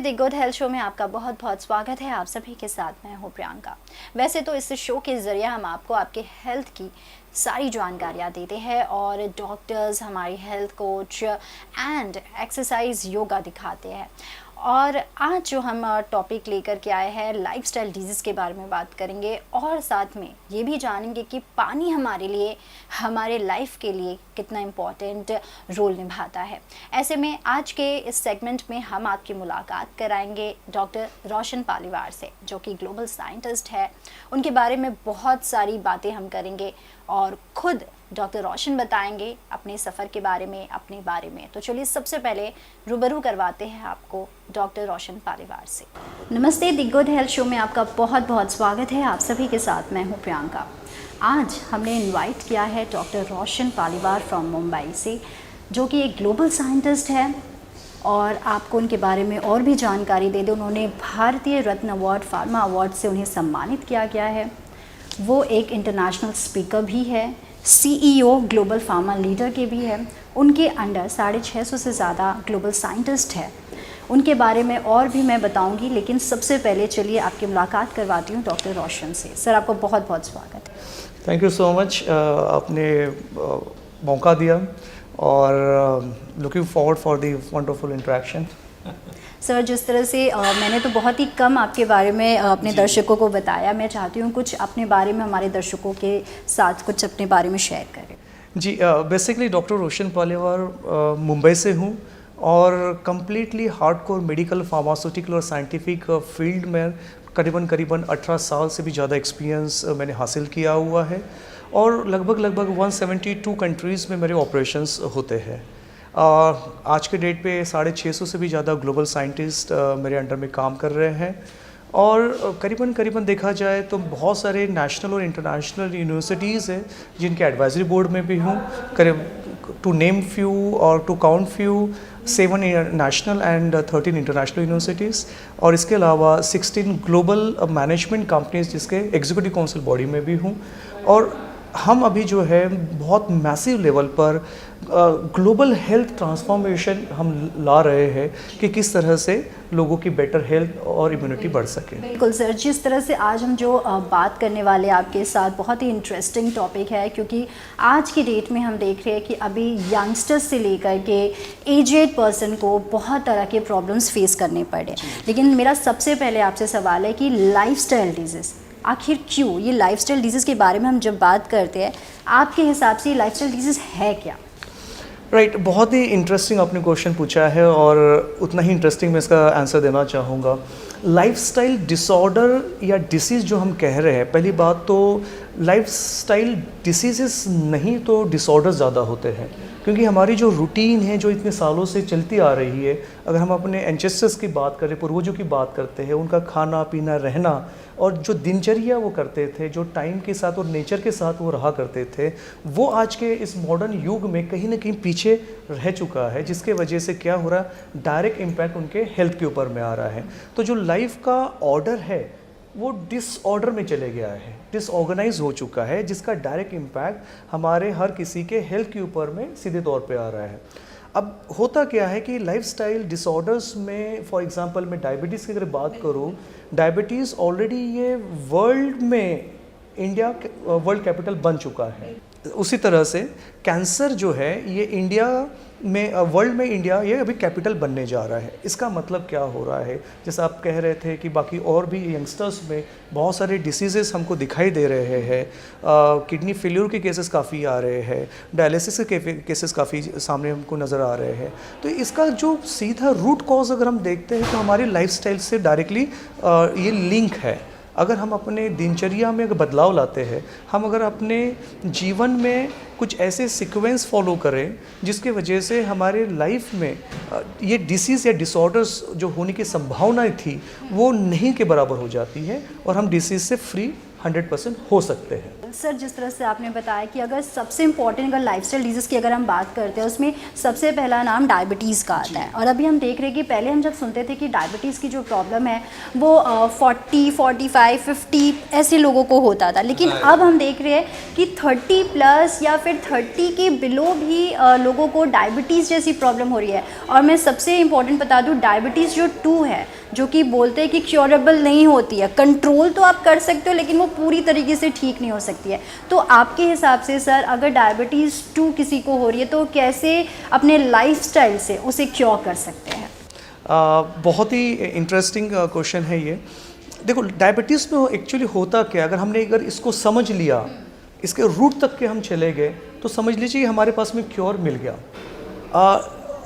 The good health show में आपका बहुत बहुत स्वागत है। आप सभी के साथ मैं हूँ प्रियंका। वैसे तो इस शो के ज़रिए हम आपको आपके हेल्थ की सारी जानकारियाँ देते हैं और डॉक्टर्स, हमारी health coach and exercise yoga दिखाते हैं। और आज जो हम टॉपिक लेकर के आए हैं लाइफस्टाइल डिजीज़ के बारे में बात करेंगे और साथ में ये भी जानेंगे कि पानी हमारे लिए, हमारे लाइफ के लिए कितना इम्पोर्टेंट रोल निभाता है। ऐसे में आज के इस सेगमेंट में हम आपकी मुलाकात कराएंगे डॉक्टर रोशन पालीवाल से, जो कि ग्लोबल साइंटिस्ट है। उनके बारे में बहुत सारी बातें हम करेंगे और ख़ुद डॉक्टर रोशन बताएंगे अपने सफ़र के बारे में, अपने बारे में। तो चलिए सबसे पहले रूबरू करवाते हैं आपको डॉक्टर रोशन पालीवाल से। नमस्ते, द गुड हेल्थ शो में आपका बहुत बहुत स्वागत है। आप सभी के साथ मैं हूँ प्रियंका। आज हमने इनवाइट किया है doctor Roshan Paliwal from Mumbai से, जो कि एक ग्लोबल साइंटिस्ट है और आपको उनके बारे में और भी जानकारी दे दें। उन्होंने भारतीय रत्न अवार्ड, फार्मा अवार्ड से उन्हें सम्मानित किया गया है। वो एक इंटरनेशनल स्पीकर भी है, CEO ग्लोबल फार्मा लीडर के भी है। उनके अंडर 650 से ज़्यादा ग्लोबल साइंटिस्ट है। उनके बारे में और भी मैं बताऊंगी, लेकिन सबसे पहले चलिए आपकी मुलाकात करवाती हूँ डॉक्टर रोशन से। सर, आपको बहुत बहुत स्वागत है। थैंक यू सो मच, आपने मौका दिया और looking forward for the wonderful interaction. Sir, जिस तरह से मैंने तो बहुत ही कम आपके बारे में अपने दर्शकों को बताया, मैं चाहती हूँ कुछ अपने बारे में हमारे दर्शकों के साथ कुछ अपने बारे में शेयर करें। जी, बेसिकली डॉक्टर रोशन पालीवाल मुंबई से हूँ और कम्प्लीटली हार्डकोर मेडिकल, फार्मास्यूटिकल और साइंटिफिक फील्ड में करीबन 18 साल से भी ज़्यादा एक्सपीरियंस मैंने हासिल किया हुआ है और लगभग 172 कंट्रीज़ में मेरे ऑपरेशंस होते हैं। आज के डेट पे 650 से भी ज़्यादा ग्लोबल साइंटिस्ट मेरे अंडर में काम कर रहे हैं और करीबन देखा जाए तो बहुत सारे नेशनल और इंटरनेशनल यूनिवर्सिटीज़ हैं जिनके एडवाइजरी बोर्ड में भी हूँ। करीब टू नेम फ्यू और to count few 7 national and 13 international universities और इसके अलावा 16 ग्लोबल मैनेजमेंट कंपनीज जिसके एग्जीक्यूटिव काउंसिल बॉडी में भी हूँ। और हम अभी जो है बहुत मैसिव लेवल पर ग्लोबल हेल्थ ट्रांसफॉर्मेशन हम ला रहे हैं कि किस तरह से लोगों की बेटर हेल्थ और इम्यूनिटी बढ़ सके। बिल्कुल सर, जिस तरह से आज हम जो बात करने वाले आपके साथ बहुत ही इंटरेस्टिंग टॉपिक है, क्योंकि आज की डेट में हम देख रहे हैं कि अभी यंगस्टर्स से लेकर के एजेड पर्सन को बहुत तरह के प्रॉब्लम्स फेस करने पड़े। लेकिन मेरा सबसे पहले आपसे सवाल है कि लाइफस्टाइल डिजीज़ आखिर क्यों? ये लाइफस्टाइल डिजीज़ के बारे में हम जब बात करते हैं, आपके हिसाब से ये लाइफस्टाइल डिजीज़ है क्या? राइट, बहुत ही इंटरेस्टिंग आपने क्वेश्चन पूछा है और उतना ही इंटरेस्टिंग मैं इसका आंसर देना चाहूँगा। लाइफस्टाइल डिसऑर्डर या डिसीज़ जो हम कह रहे हैं, पहली बात तो लाइफस्टाइल डिसीज़ नहीं तो डिसऑर्डर ज़्यादा होते हैं, क्योंकि हमारी जो रूटीन है जो इतने सालों से चलती आ रही है, अगर हम अपने एंसेस्टर्स की बात करें, पूर्वजों की बात करते हैं, उनका खाना पीना रहना और जो दिनचर्या वो करते थे, जो टाइम के साथ और नेचर के साथ वो रहा करते थे, वो आज के इस मॉडर्न युग में कहीं ना कहीं पीछे रह चुका है, जिसके वजह से क्या हो रहा है, डायरेक्ट इम्पैक्ट उनके हेल्थ के ऊपर में आ रहा है। तो जो लाइफ का ऑर्डर है वो डिसऑर्डर में चले गया है, डिसऑर्गेनाइज हो चुका है, जिसका डायरेक्ट इम्पैक्ट हमारे हर किसी के हेल्थ के ऊपर में सीधे तौर पे आ रहा है। अब होता क्या है कि लाइफस्टाइल डिसऑर्डर्स में, फॉर एग्जांपल मैं डायबिटीज़ की अगर बात करूं, डायबिटीज़ ऑलरेडी ये वर्ल्ड में इंडिया वर्ल्ड कैपिटल बन चुका है। उसी तरह से कैंसर जो है ये इंडिया में, वर्ल्ड में इंडिया ये अभी कैपिटल बनने जा रहा है। इसका मतलब क्या हो रहा है, जैसा आप कह रहे थे कि बाकी और भी यंगस्टर्स में बहुत सारे डिसीज़ेस हमको दिखाई दे रहे हैं। किडनी फेल्यूर के केसेस काफ़ी आ रहे हैं, डायलिसिस के केसेस काफ़ी सामने हमको नज़र आ रहे हैं। तो इसका जो सीधा रूट कॉज अगर हम देखते हैं तो हमारी लाइफस्टाइल से डायरेक्टली ये लिंक है। अगर हम अपने दिनचर्या में अगर बदलाव लाते हैं, हम अगर अपने जीवन में कुछ ऐसे सीक्वेंस फॉलो करें जिसके वजह से हमारे लाइफ में ये डिसीज़ या डिसऑर्डर्स जो होने की संभावना थी वो नहीं के बराबर हो जाती है और हम डिसीज़ से फ्री 100% हो सकते हैं। सर, जिस तरह से आपने बताया कि अगर सबसे इम्पॉर्टेंट अगर लाइफस्टाइल डिजीज़ की अगर हम बात करते हैं उसमें सबसे पहला नाम डायबिटीज़ का आता है। और अभी हम देख रहे हैं कि पहले हम जब सुनते थे कि डायबिटीज़ की जो प्रॉब्लम है वो 40, 45, 50 ऐसे लोगों को होता था, लेकिन अब हम देख रहे हैं कि 30 प्लस या फिर 30 के बिलो भी लोगों को डायबिटीज़ जैसी प्रॉब्लम हो रही है। और मैं सबसे इम्पॉर्टेंट बता दूँ, डायबिटीज़ जो 2 है, जो कि बोलते हैं कि क्योरेबल नहीं होती है, कंट्रोल तो आप कर सकते हो लेकिन वो पूरी तरीके से ठीक नहीं हो सकती है। तो आपके हिसाब से सर, अगर डायबिटीज़ 2 किसी को हो रही है तो कैसे अपने लाइफस्टाइल से उसे क्योर कर सकते हैं? बहुत ही इंटरेस्टिंग क्वेश्चन है ये। देखो, डायबिटीज़ में एक्चुअली होता क्या, अगर इसको समझ लिया, इसके रूट तक के हम चले गए, तो समझ लीजिए हमारे पास में क्योर मिल गया।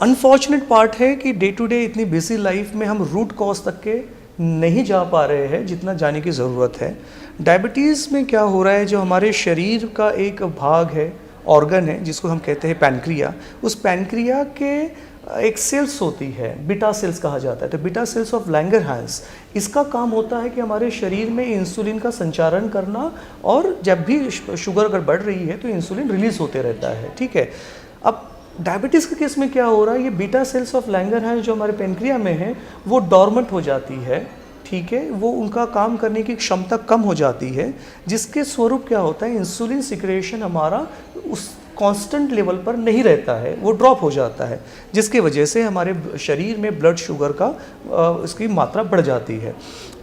अनफॉर्चुनेट पार्ट है कि डे टू डे इतनी बिजी लाइफ में हम रूट कॉज तक के नहीं जा पा रहे हैं जितना जाने की ज़रूरत है। डायबिटीज़ में क्या हो रहा है, जो हमारे शरीर का एक भाग है, ऑर्गन है, जिसको हम कहते हैं पैनक्रिया, उस पैनक्रिया के एक सेल्स होती है, बीटा सेल्स कहा जाता है। तो बीटा सेल्स ऑफ लैंगरहांस, इसका काम होता है कि हमारे शरीर में इंसुलिन का संचारण करना, और जब भी शुगर अगर बढ़ रही है तो इंसुलिन रिलीज होते रहता है। ठीक है, अब डायबिटीज़ के केस में क्या हो रहा है, ये बीटा सेल्स ऑफ लैंगरहांस जो हमारे पैनक्रिया में है वो डॉर्मेंट हो जाती है। ठीक है, वो उनका काम करने की क्षमता कम हो जाती है, जिसके स्वरूप क्या होता है, इंसुलिन सिक्रेशन हमारा उस कांस्टेंट लेवल पर नहीं रहता है, वो ड्रॉप हो जाता है, जिसकी वजह से हमारे शरीर में ब्लड शुगर का इसकी मात्रा बढ़ जाती है।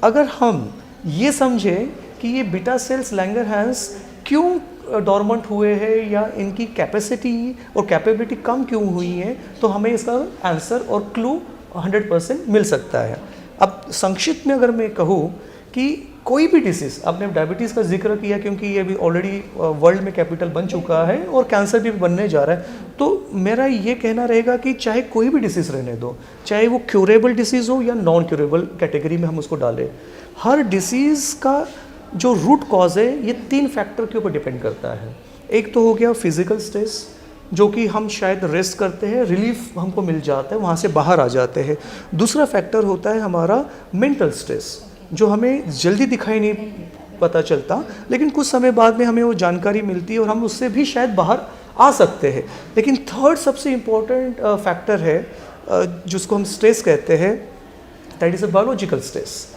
अगर हम ये समझें कि ये बीटा सेल्स लैंगरहांस क्यों डॉर्मेंट हुए हैं या इनकी कैपेसिटी और कैपेबिलिटी कम क्यों हुई है, तो हमें इसका आंसर और क्लू 100% मिल सकता है। अब संक्षिप्त में अगर मैं कहूँ कि कोई भी डिसीज़, आपने डायबिटीज़ का जिक्र किया क्योंकि ये अभी ऑलरेडी वर्ल्ड में कैपिटल बन चुका है और कैंसर भी बनने जा रहा है, तो मेरा ये कहना रहेगा कि चाहे कोई भी डिसीज़ रहने दो, चाहे वो क्यूरेबल डिसीज़ हो या नॉन क्यूरेबल कैटेगरी में हम उसको डालें, हर डिसीज़ का जो रूट कॉज है ये 3 फैक्टर के ऊपर डिपेंड करता है। एक तो हो गया फिजिकल स्ट्रेस, जो कि हम शायद रेस्ट करते हैं, रिलीफ हमको मिल जाता है, वहाँ से बाहर आ जाते हैं। दूसरा फैक्टर होता है हमारा मेंटल स्ट्रेस, जो हमें जल्दी दिखाई नहीं पता चलता, लेकिन कुछ समय बाद में हमें वो जानकारी मिलती है और हम उससे भी शायद बाहर आ सकते हैं। लेकिन थर्ड सबसे इम्पोर्टेंट फैक्टर है जिसको हम स्ट्रेस कहते हैं, that is a biological stress.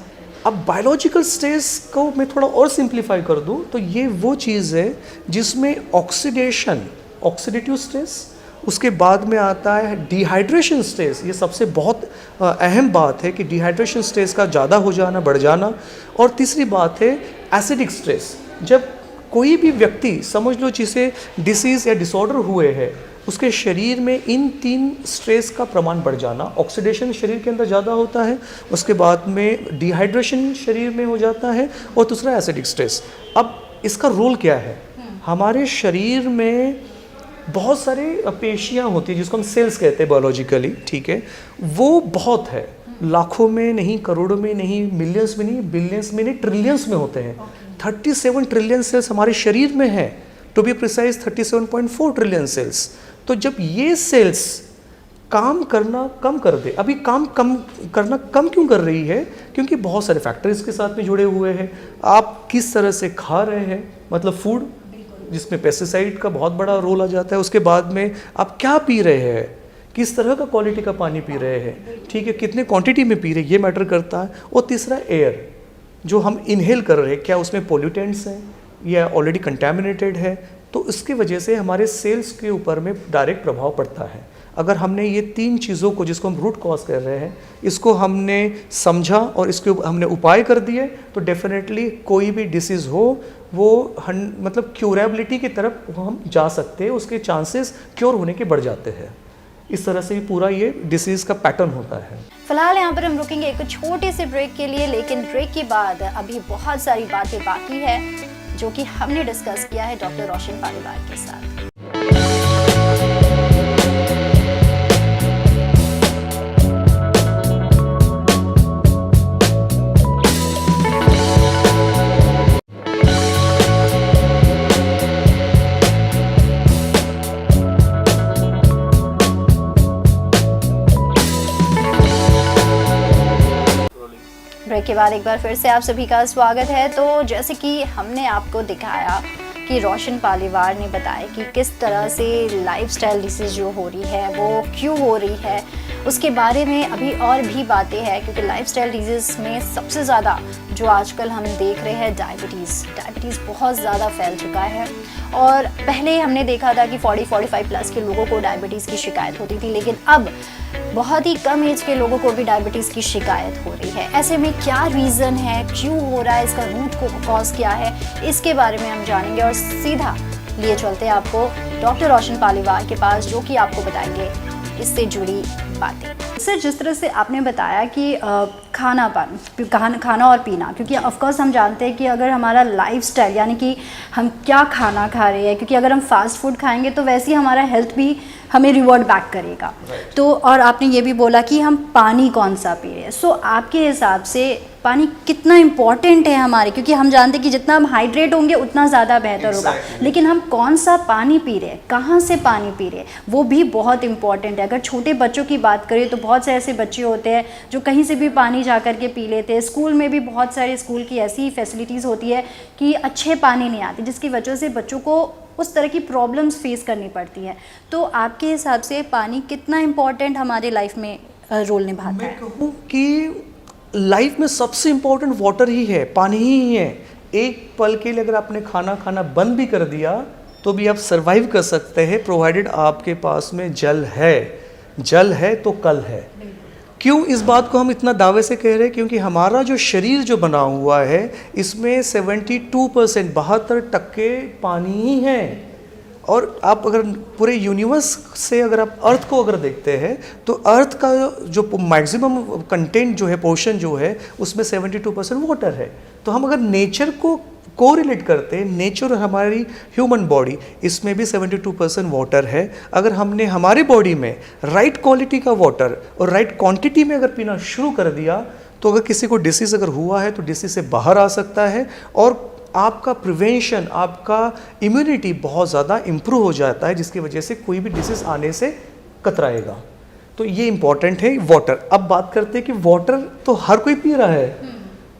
अब बायोलॉजिकल स्ट्रेस को मैं थोड़ा और सिंप्लीफाई कर दूं तो ये वो चीज़ है जिसमें ऑक्सीडेटिव स्ट्रेस, उसके बाद में आता है डिहाइड्रेशन स्ट्रेस। ये सबसे बहुत अहम बात है कि डिहाइड्रेशन स्ट्रेस का ज़्यादा हो जाना, बढ़ जाना। और तीसरी बात है एसिडिक स्ट्रेस। जब कोई भी व्यक्ति, समझ लो जिसे डिसीज़ या डिसऑर्डर हुए हैं, उसके शरीर में इन 3 स्ट्रेस का प्रमाण बढ़ जाना, ऑक्सीडेशन शरीर के अंदर ज़्यादा होता है, उसके बाद में डिहाइड्रेशन शरीर में हो जाता है, और दूसरा एसिडिक स्ट्रेस। अब इसका रोल क्या है, हमारे शरीर में बहुत सारे पेशियाँ होती हैं जिसको हम सेल्स कहते हैं बायोलॉजिकली। ठीक है, वो बहुत है, लाखों में नहीं, करोड़ों में नहीं, मिलियंस में नहीं, बिलियंस में नहीं, ट्रिलियंस में होते हैं। 37 ट्रिलियन सेल्स हमारे शरीर में है, to be precise 37.4 trillion cells. तो जब ये सेल्स काम करना कम कर दे, अभी काम कम करना कम क्यों कर रही है, क्योंकि बहुत सारे फैक्टर इसके साथ में जुड़े हुए हैं। आप किस तरह से खा रहे हैं, मतलब फूड, जिसमें पेस्टिसाइड का बहुत बड़ा रोल आ जाता है। उसके बाद में आप क्या पी रहे हैं, किस तरह का क्वालिटी का पानी पी रहे हैं, ठीक है, कितने क्वांटिटी में पी रहे हैं, ये मैटर करता है। और तीसरा एयर जो हम इनहेल कर रहे हैं, क्या उसमें पोल्यूटेंट्स हैं या ऑलरेडी कंटेमिनेटेड है, तो इसकी वजह से हमारे सेल्स के ऊपर में डायरेक्ट प्रभाव पड़ता है। अगर हमने ये 3 चीज़ों को, जिसको हम रूट कॉज कर रहे हैं, इसको हमने समझा और इसके हमने उपाय कर दिए, तो डेफिनेटली कोई भी डिसीज़ हो वो मतलब क्यूरेबिलिटी की तरफ हम जा सकते हैं, उसके चांसेस क्योर होने के बढ़ जाते हैं। इस तरह से पूरा ये डिसीज़ का पैटर्न होता है। फिलहाल यहाँ पर हम रुकेंगे एक छोटे से ब्रेक के लिए, लेकिन ब्रेक के बाद अभी बहुत सारी बातें बाकी है जो कि हमने डिस्कस किया है डॉक्टर रोशन पालीवाल के साथ। ब्रेक के बाद एक बार फिर से आप सभी का स्वागत है। तो जैसे कि हमने आपको दिखाया कि रोशन पालीवाल ने बताया कि किस तरह से लाइफस्टाइल डिसीज़ जो हो रही है वो क्यों हो रही है, उसके बारे में अभी और भी बातें हैं, क्योंकि लाइफस्टाइल डिजीज़ में सबसे ज़्यादा जो आजकल हम देख रहे हैं डायबिटीज़ बहुत ज़्यादा फैल चुका है। और पहले हमने देखा था कि 40-45 प्लस के लोगों को डायबिटीज़ की शिकायत होती थी, लेकिन अब बहुत ही कम एज के लोगों को भी डायबिटीज़ की शिकायत हो रही है। ऐसे में क्या रीज़न है, क्यों हो रहा है, इसका रूट कॉज क्या है, इसके बारे में हम जानेंगे और सीधा लिए चलते हैं आपको डॉक्टर रोशन पालीवाल के पास, जो कि आपको बताएंगे इससे जुड़ी बातें। सर, जिस तरह से आपने बताया कि खाना और पीना, क्योंकि ऑफ कोर्स हम जानते हैं कि अगर हमारा लाइफस्टाइल यानी कि हम क्या खाना खा रहे हैं, क्योंकि अगर हम फास्ट फूड खाएंगे तो वैसे ही हमारा हेल्थ भी हमें रिवॉर्ड बैक करेगा। तो और आपने ये भी बोला कि हम पानी कौन सा पी रहे हैं। सो आपके हिसाब से पानी कितना इम्पॉर्टेंट है हमारे, क्योंकि हम जानते हैं कि जितना हम हाइड्रेट होंगे उतना ज़्यादा बेहतर होगा, लेकिन हम कौन सा पानी पी रहे हैं, कहाँ से पानी पी रहे हैं, वो भी बहुत इंपॉर्टेंट है। अगर छोटे बच्चों की बात करें तो बहुत से ऐसे बच्चे होते हैं जो कहीं से भी पानी जा कर के पी लेते हैं। स्कूल में भी बहुत सारे स्कूल की ऐसी फैसिलिटीज़ होती है कि अच्छे पानी नहीं आते, जिसकी वजह से बच्चों को उस तरह की प्रॉब्लम्स फेस करनी पड़ती है। तो आपके हिसाब से पानी कितना इम्पॉर्टेंट हमारे लाइफ में रोल निभाता है? मैं कहूँ कि लाइफ में सबसे इम्पोर्टेंट वाटर ही है, पानी ही है। एक पल के लिए अगर आपने खाना बंद भी कर दिया तो भी आप सरवाइव कर सकते हैं, प्रोवाइडेड आपके पास में जल है तो कल है। क्यों इस बात को हम इतना दावे से कह रहे हैं? क्योंकि हमारा जो शरीर जो बना हुआ है इसमें 72% 72% पानी ही है। और आप अगर पूरे यूनिवर्स से अगर आप अर्थ को अगर देखते हैं तो अर्थ का जो मैक्सिमम कंटेंट जो है, पोर्शन जो है, उसमें 72% वाटर है। तो हम अगर नेचर को कोरिलेट करते हैं, नेचर और हमारी ह्यूमन बॉडी, इसमें भी 72% वाटर है। अगर हमने हमारे बॉडी में राइट क्वालिटी का वाटर और राइट क्वांटिटी में अगर पीना शुरू कर दिया तो अगर किसी को डिसीज़ अगर हुआ है तो डिसीज़ से बाहर आ सकता है और आपका प्रिवेंशन, आपका इम्यूनिटी बहुत ज़्यादा इम्प्रूव हो जाता है, जिसकी वजह से कोई भी डिसीज़ आने से कतराएगा। तो ये इम्पॉर्टेंट है वाटर। अब बात करते हैं कि वाटर तो हर कोई पी रहा है,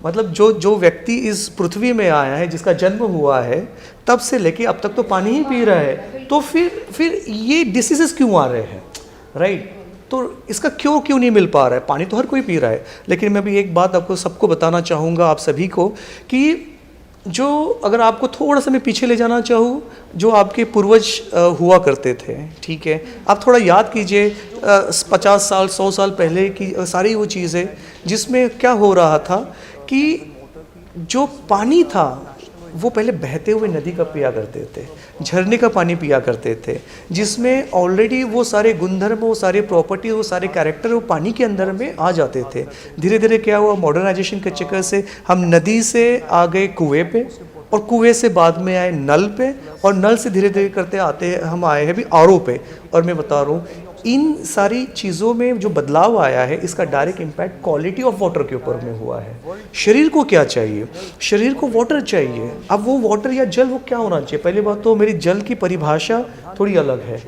मतलब जो व्यक्ति इस पृथ्वी में आया है, जिसका जन्म हुआ है, तब से लेके अब तक तो पानी ही पी रहा है। तो फिर ये डिसीजेस क्यों आ रहे हैं, राइट? तो इसका क्यों नहीं मिल पा रहा है? पानी तो हर कोई पी रहा है। लेकिन मैं भी एक बात आपको सबको बताना चाहूँगा, आप सभी को, कि जो अगर आपको थोड़ा सा मैं पीछे ले जाना चाहूँ, जो आपके पूर्वज हुआ करते थे, ठीक है, आप थोड़ा याद कीजिए 50 साल 100 साल पहले की सारी वो चीज़ें, जिसमें क्या हो रहा था कि जो पानी था वो पहले बहते हुए नदी का पिया करते थे, झरने का पानी पिया करते थे, जिसमें ऑलरेडी वो सारे गुणधर्म, वो सारे प्रॉपर्टी, वो सारे कैरेक्टर वो पानी के अंदर में आ जाते थे। धीरे धीरे क्या हुआ, मॉडर्नाइजेशन के चक्कर से हम नदी से आ गए कुएं पे, और कुएं से बाद में आए नल पे, और नल से धीरे धीरे करते आते हम आए हैं भी आरओ पे। और मैं बता रहा हूँ, इन सारी चीज़ों में जो बदलाव आया है, इसका direct impact quality of water के ऊपर में हुआ है। शरीर को क्या चाहिए? शरीर को वाटर चाहिए। अब वो वाटर या जल वो क्या होना चाहिए? पहली बात तो मेरी जल की परिभाषा थोड़ी अलग है।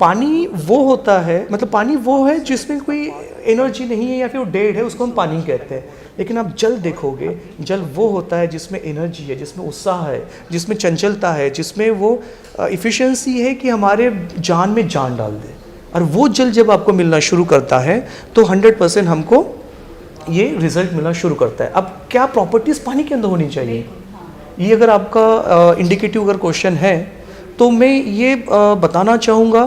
पानी वो होता है, मतलब पानी वो है जिसमें कोई एनर्जी नहीं है या फिर वो डेड है, उसको हम पानी कहते हैं। लेकिन आप जल देखोगे, जल वो होता है जिसमें एनर्जी है, जिसमें उत्साह है, जिसमें चंचलता है, जिसमें वो इफ़िशियंसी है कि हमारे जान में जान डाल दे। और वो जल जब आपको मिलना शुरू करता है तो 100% हमको ये रिजल्ट मिलना शुरू करता है। अब क्या प्रॉपर्टीज़ पानी के अंदर होनी चाहिए, ये अगर आपका इंडिकेटिव अगर क्वेश्चन है तो मैं ये बताना चाहूँगा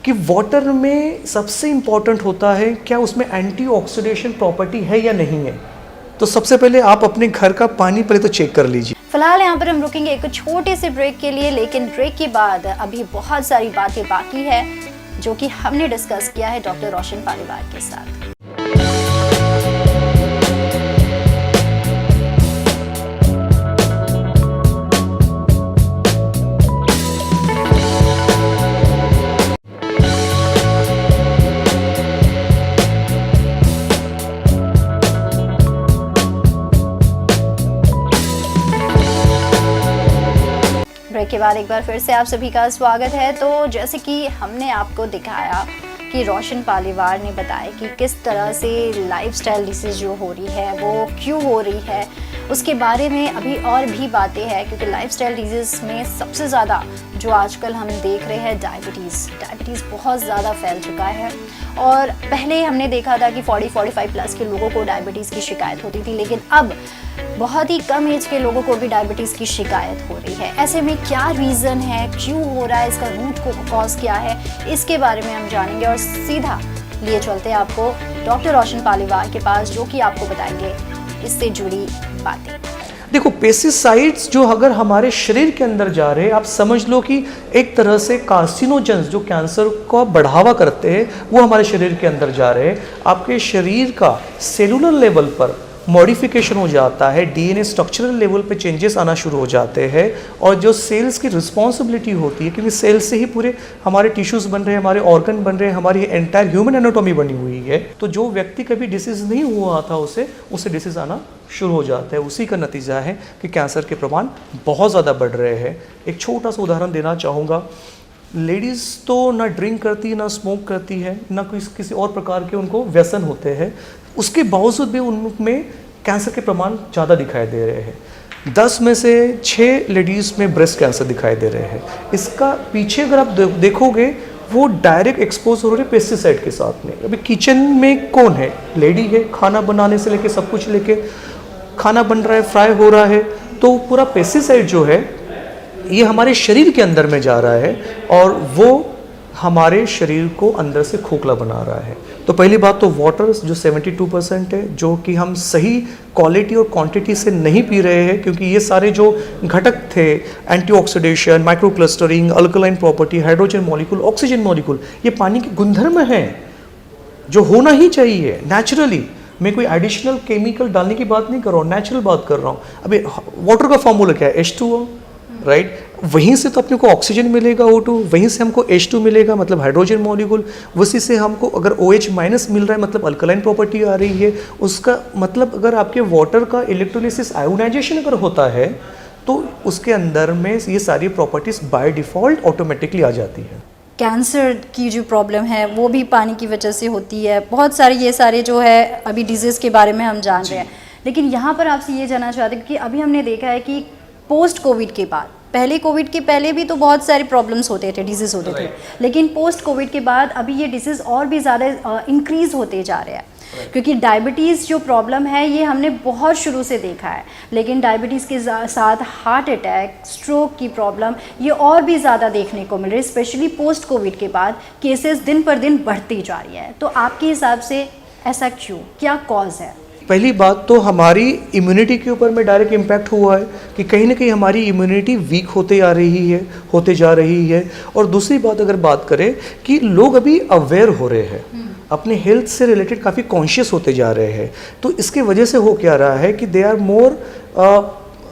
कि वाटर में सबसे इम्पॉर्टेंट होता है क्या उसमें एंटीऑक्सीडेशन प्रॉपर्टी है या नहीं है। तो सबसे पहले आप अपने घर का पानी पहले तो चेक कर लीजिए। फिलहाल यहाँ पर हम रुकेंगे एक छोटे से ब्रेक के लिए, लेकिन ब्रेक के बाद अभी बहुत सारी बातें बाकी है जो कि हमने डिस्कस किया है डॉक्टर रोशन पालीवाल के साथ। ब्रेक के बाद एक बार फिर से आप सभी का स्वागत है। तो जैसे कि हमने आपको दिखाया कि रोशन पालीवाल ने बताया कि किस तरह से लाइफस्टाइल डिसीज़ जो हो रही है वो क्यों हो रही है, उसके बारे में अभी और भी बातें हैं, क्योंकि लाइफस्टाइल डिजीज़ में सबसे ज़्यादा जो आजकल हम देख रहे हैं डायबिटीज़ बहुत ज़्यादा फैल चुका है। और पहले हमने देखा था कि 40-45 प्लस के लोगों को डायबिटीज़ की शिकायत होती थी, लेकिन अब बहुत ही कम एज के लोगों को भी डायबिटीज़ की शिकायत हो रही है। ऐसे में क्या रीज़न है, क्यों हो रहा है, इसका रूट कॉज क्या है, इसके बारे में हम जानेंगे और सीधा लिए चलते हैं आपको डॉक्टर रोशन पालीवाल के पास, जो कि आपको बताएंगे इससे जुड़ी बातें। देखो, पेस्टिसाइड्स जो अगर हमारे शरीर के अंदर जा रहे हैं, आप समझ लो कि एक तरह से कार्सिनोजेंस जो कैंसर को बढ़ावा करते हैं वो हमारे शरीर के अंदर जा रहे हैं। आपके शरीर का सेलुलर लेवल पर मॉडिफिकेशन हो जाता है, डीएनए स्ट्रक्चरल लेवल पे चेंजेस आना शुरू हो जाते हैं, और जो सेल्स की रिस्पॉन्सिबिलिटी होती है, क्योंकि सेल्स से ही पूरे हमारे टिश्यूज़ बन रहे हैं, हमारे ऑर्गन बन रहे हैं, हमारी एंटायर ह्यूमन एनाटॉमी बनी हुई है। तो जो व्यक्ति कभी डिसीज़ नहीं हुआ था उसे डिसीज़ आना शुरू हो जाता है। उसी का नतीजा है कि कैंसर के प्रमाण बहुत ज़्यादा बढ़ रहे हैं। एक छोटा सा उदाहरण देना चाहूँगा। लेडीज़ तो ना ड्रिंक करती, ना स्मोक करती है, ना किसी और प्रकार के उनको व्यसन होते हैं, उसके बावजूद भी उनमें कैंसर के प्रमाण ज़्यादा दिखाई दे रहे हैं। 10 में से 6 लेडीज़ में ब्रेस्ट कैंसर दिखाई दे रहे हैं। इसका पीछे अगर आप देखोगे, वो डायरेक्ट एक्सपोज हो रहे हैं पेस्टिसाइड के साथ में। अभी किचन में कौन है? लेडी है। खाना बनाने से लेके सब कुछ लेके, खाना बन रहा है, फ्राई हो रहा है, तो पूरा पेस्टिसाइड जो है ये हमारे शरीर के अंदर में जा रहा है और वो हमारे शरीर को अंदर से खोखला बना रहा है। तो पहली बात तो वाटर जो 72% है, जो कि हम सही क्वालिटी और क्वांटिटी से नहीं पी रहे हैं, क्योंकि ये सारे जो घटक थे, antioxidation, microclustering, alkaline property, hydrogen molecule, oxygen molecule, ये पानी के गुणधर्म हैं जो होना ही चाहिए नेचुरली। मैं कोई एडिशनल केमिकल डालने की बात नहीं कर रहा हूँ, नेचुरल बात कर रहा हूँ। अभी वाटर का फॉर्मूला क्या है? H2O, right? वहीं से तो अपने को ऑक्सीजन मिलेगा, O2, वहीं से हमको H2 मिलेगा, मतलब हाइड्रोजन मॉलिक्यूल, उसी से हमको अगर OH माइनस मिल रहा है, मतलब अल्कलाइन प्रॉपर्टी आ रही है। उसका मतलब अगर आपके वाटर का इलेक्ट्रोलिसिस, आयोनाइजेशन अगर होता है, तो उसके अंदर में ये सारी प्रॉपर्टीज बाय डिफ़ॉल्ट ऑटोमेटिकली आ जाती है। कैंसर की जो प्रॉब्लम है वो भी पानी की वजह से होती है। बहुत सारे ये सारे जो है अभी डिजीज़ के बारे में हम जान रहे हैं, लेकिन यहाँ पर आपसे ये जानना चाहते हैं कि अभी हमने देखा है कि पोस्ट कोविड के बाद, पहले कोविड के पहले भी तो बहुत सारे प्रॉब्लम्स होते थे, डिजीज़ होते थे, लेकिन पोस्ट कोविड के बाद अभी ये डिजीज़ और भी ज़्यादा इंक्रीज़ होते जा रहे हैं, क्योंकि डायबिटीज़ जो प्रॉब्लम है ये हमने बहुत शुरू से देखा है, लेकिन डायबिटीज़ के साथ हार्ट अटैक, स्ट्रोक की प्रॉब्लम ये और भी ज़्यादा देखने को मिल रही है, स्पेशली पोस्ट कोविड के बाद केसेस दिन पर दिन बढ़ती जा रही है। तो आपके हिसाब से ऐसा क्यों, क्या कॉज है? पहली बात तो हमारी इम्यूनिटी के ऊपर में डायरेक्ट इम्पैक्ट हुआ है कि कहीं ना कहीं हमारी इम्यूनिटी वीक होते जा रही है। और दूसरी बात अगर बात करें कि लोग अभी अवेयर हो रहे हैं, अपने हेल्थ से रिलेटेड काफ़ी कॉन्शियस होते जा रहे हैं, तो इसके वजह से हो क्या रहा है कि they are more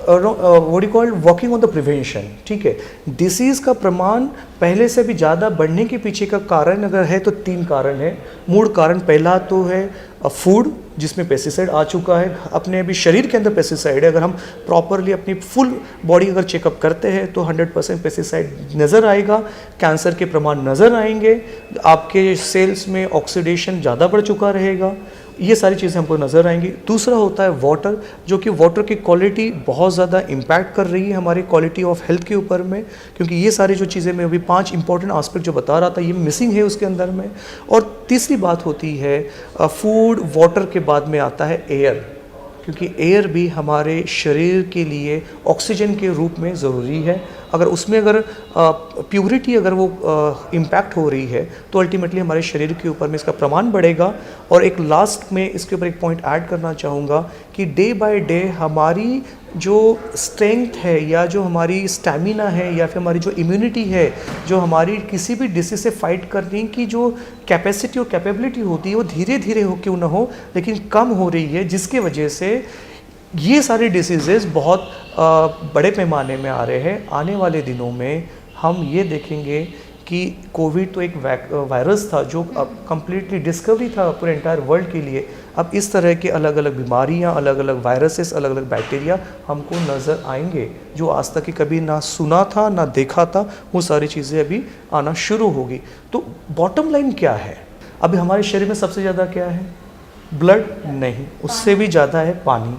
what you called working on the prevention. ठीक है, डिसीज़ का प्रमाण पहले से भी ज़्यादा बढ़ने के पीछे का कारण अगर है तो 3 कारण है। मूल कारण पहला तो है फूड, जिसमें पेस्टिसाइड आ चुका है, अपने अभी शरीर के अंदर पेस्टिसाइड है। अगर हम प्रॉपरली अपनी फुल बॉडी अगर चेकअप करते हैं तो 100% पेस्टिसाइड नज़र आएगा, कैंसर के प्रमाण नज़र आएंगे, आपके सेल्स में ऑक्सीडेशन ज़्यादा बढ़ चुका रहेगा, ये सारी चीज़ें हमको नज़र आएंगी। दूसरा होता है वाटर, जो कि वाटर की क्वालिटी बहुत ज़्यादा इम्पैक्ट कर रही है हमारी क्वालिटी ऑफ हेल्थ के ऊपर में, क्योंकि ये सारी जो चीज़ें मैं अभी 5 इंपॉर्टेंट आस्पेक्ट जो बता रहा था ये मिसिंग है उसके अंदर में। और तीसरी बात होती है फूड, वाटर के बाद में आता है एयर, क्योंकि एयर भी हमारे शरीर के लिए ऑक्सीजन के रूप में ज़रूरी है। अगर उसमें अगर प्योरिटी अगर वो इम्पैक्ट हो रही है तो अल्टीमेटली हमारे शरीर के ऊपर में इसका प्रमाण बढ़ेगा। और एक लास्ट में इसके ऊपर एक पॉइंट ऐड करना चाहूँगा कि डे बाय डे हमारी जो स्ट्रेंथ है या जो हमारी स्टैमिना है या फिर हमारी जो इम्यूनिटी है, जो हमारी किसी भी डिसीज से फाइट करने की जो कैपेसिटी और कैपेबिलिटी होती है, वो धीरे धीरे हो क्यों ना हो लेकिन कम हो रही है, जिसके वजह से ये सारे डिसीज़ेज़ बहुत बड़े पैमाने में आ रहे हैं। आने वाले दिनों में हम ये देखेंगे कि कोविड तो एक वायरस था जो अब कम्प्लीटली डिस्कवरी था पूरे एंटायर वर्ल्ड के लिए। अब इस तरह के अलग अलग बीमारियां, अलग अलग वायरसेस, अलग अलग बैक्टीरिया हमको नज़र आएंगे जो आज तक कभी ना सुना था ना देखा था, वो सारी चीज़ें अभी आना शुरू होगी। तो बॉटम लाइन क्या है अभी हमारे शरीर में सबसे ज़्यादा क्या है? ब्लड नहीं, उससे भी ज़्यादा है पानी।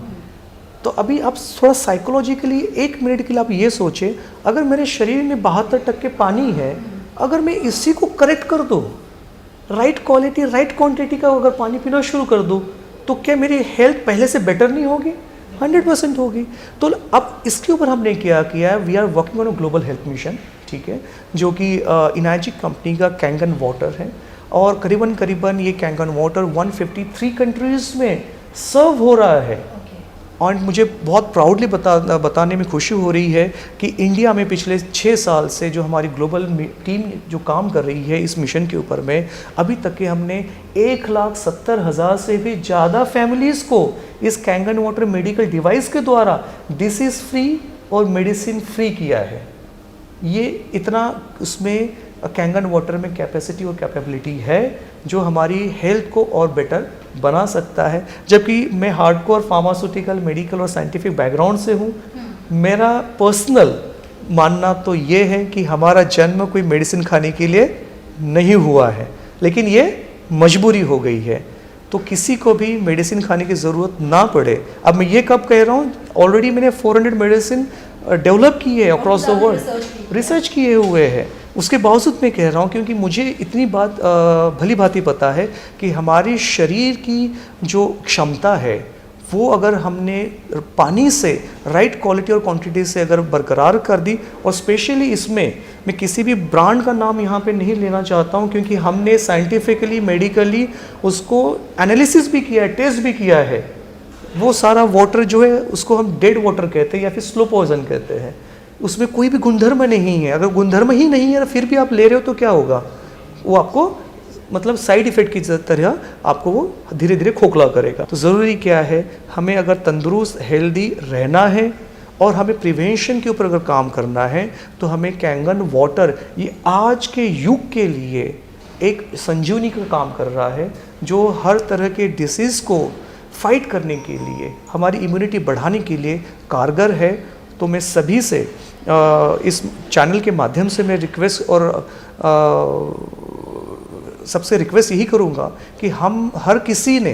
तो अभी आप थोड़ा साइकोलॉजिकली 1 मिनट के लिए आप ये सोचें, अगर मेरे शरीर में 72% पानी है, अगर मैं इसी को करेक्ट कर दूँ, राइट क्वालिटी राइट क्वांटिटी का अगर पानी पीना शुरू कर दूँ, तो क्या मेरी हेल्थ पहले से बेटर नहीं होगी? 100% होगी। तो अब इसके ऊपर हमने क्या किया है, we are working on a global health mission, ठीक है, जो कि इनाजिक कंपनी का कैंगन वाटर है, और करीबन ये कैंगन वाटर 153 कंट्रीज़ में सर्व हो रहा है। और मुझे बहुत प्राउडली बताने में खुशी हो रही है कि इंडिया में पिछले 6 साल से जो हमारी ग्लोबल टीम जो काम कर रही है इस मिशन के ऊपर में, अभी तक के हमने 1,70,000 से भी ज़्यादा फैमिलीज़ को इस कैंगन वाटर मेडिकल डिवाइस के द्वारा डिसीज़ फ्री और मेडिसिन फ्री किया है। ये इतना उसमें कैंगन वाटर में कैपेसिटी और कैपेबिलिटी है जो हमारी हेल्थ को और बेटर बना सकता है। जबकि मैं हार्डकोर फार्मास्यूटिकल, मेडिकल और साइंटिफिक बैकग्राउंड से हूँ। मेरा पर्सनल मानना तो ये है कि हमारा जन्म कोई मेडिसिन खाने के लिए नहीं हुआ है, लेकिन ये मजबूरी हो गई है। तो किसी को भी मेडिसिन खाने की ज़रूरत ना पड़े। अब मैं ये कब कह रहा हूँ, ऑलरेडी मैंने 400 मेडिसिन डेवलप की है अक्रॉस द वर्ल्ड, रिसर्च किए हुए हैं। उसके बावजूद मैं कह रहा हूँ क्योंकि मुझे इतनी बात भली भांति पता है कि हमारे शरीर की जो क्षमता है वो अगर हमने पानी से राइट क्वालिटी और क्वांटिटी से अगर बरकरार कर दी, और स्पेशली इसमें मैं किसी भी ब्रांड का नाम यहाँ पे नहीं लेना चाहता हूँ क्योंकि हमने साइंटिफिकली मेडिकली उसको एनालिसिस भी किया है, टेस्ट भी किया है। वो सारा वाटर जो है उसको हम डेड वाटर कहते हैं या फिर स्लो पॉइजन कहते हैं। उसमें कोई भी गुणधर्म नहीं है। अगर गुणधर्म ही नहीं है फिर भी आप ले रहे हो तो क्या होगा, वो आपको मतलब साइड इफ़ेक्ट की तरह आपको वो धीरे धीरे खोखला करेगा। तो ज़रूरी क्या है, हमें अगर तंदुरुस्त हेल्दी रहना है और हमें प्रिवेंशन के ऊपर अगर काम करना है तो हमें कैंगन वाटर ये आज के युग के लिए एक संजीवनी का काम कर रहा है, जो हर तरह के डिसीज़ को फाइट करने के लिए, हमारी इम्यूनिटी बढ़ाने के लिए कारगर है। तो मैं सभी से इस चैनल के माध्यम से मैं रिक्वेस्ट और सबसे रिक्वेस्ट यही करूँगा कि हम हर किसी ने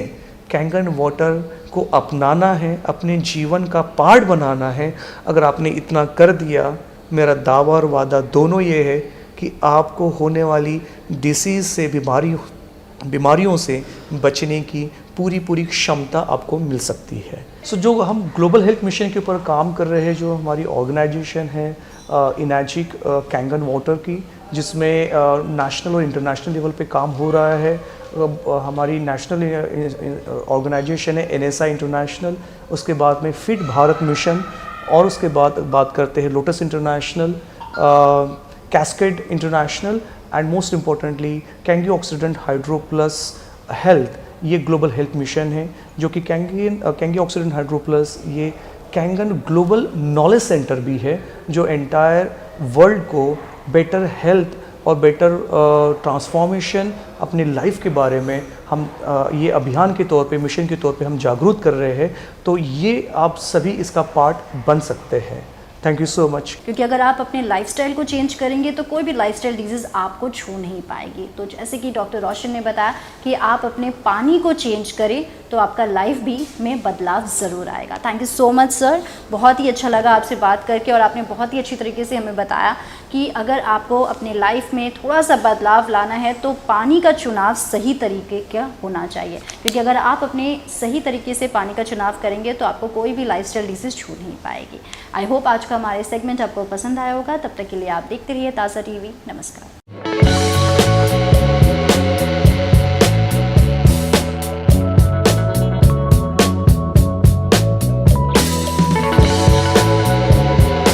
कैंगन वाटर को अपनाना है, अपने जीवन का पार्ट बनाना है। अगर आपने इतना कर दिया, मेरा दावा और वादा दोनों ये है कि आपको होने वाली डिसीज़ से, बीमारियों से बचने की पूरी क्षमता आपको मिल सकती है। सो जो हम ग्लोबल हेल्थ मिशन के ऊपर काम कर रहे हैं, जो हमारी ऑर्गेनाइजेशन है इनाजिक कैंगन वाटर की, जिसमें नेशनल और इंटरनेशनल लेवल पे काम हो रहा है। हमारी नेशनल ऑर्गेनाइजेशन है NSI इंटरनेशनल, उसके बाद में फिट भारत मिशन, और उसके बाद बात करते हैं lotus international, cascade international, and most importantly Kangen oxidant hydro plus health. ये ग्लोबल हेल्थ मिशन है जो कि कैंगी ऑक्सीडेंट हाइड्रो प्लस ये कैंगन ग्लोबल नॉलेज सेंटर भी है, जो एंटायर वर्ल्ड को बेटर हेल्थ और बेटर ट्रांसफॉर्मेशन अपनी लाइफ के बारे में हम ये अभियान के तौर पे, मिशन के तौर पे हम जागरूक कर रहे हैं। तो ये आप सभी इसका पार्ट बन सकते हैं। Thank you so much. क्योंकि अगर आप अपने लाइफस्टाइल को चेंज करेंगे तो कोई भी लाइफस्टाइल डिजीज़ आपको छू नहीं पाएगी। तो जैसे कि डॉक्टर रोशन ने बताया कि आप अपने पानी को चेंज करें तो आपका लाइफ भी में बदलाव ज़रूर आएगा। Thank you so much sir, बहुत ही अच्छा लगा आपसे बात करके, और आपने बहुत ही अच्छी तरीके से हमें बताया कि अगर आपको अपने लाइफ में थोड़ा सा बदलाव लाना है तो पानी का चुनाव सही तरीके का होना चाहिए। क्योंकि अगर आप अपने सही तरीके से पानी का चुनाव करेंगे तो आपको कोई भी लाइफस्टाइल डिजीज़ छू नहीं पाएगी। आई होप आज का हमारे सेगमेंट आपको पसंद आया होगा। तब तक के लिए आप देखते रहिए ताज़ा टीवी। नमस्कार।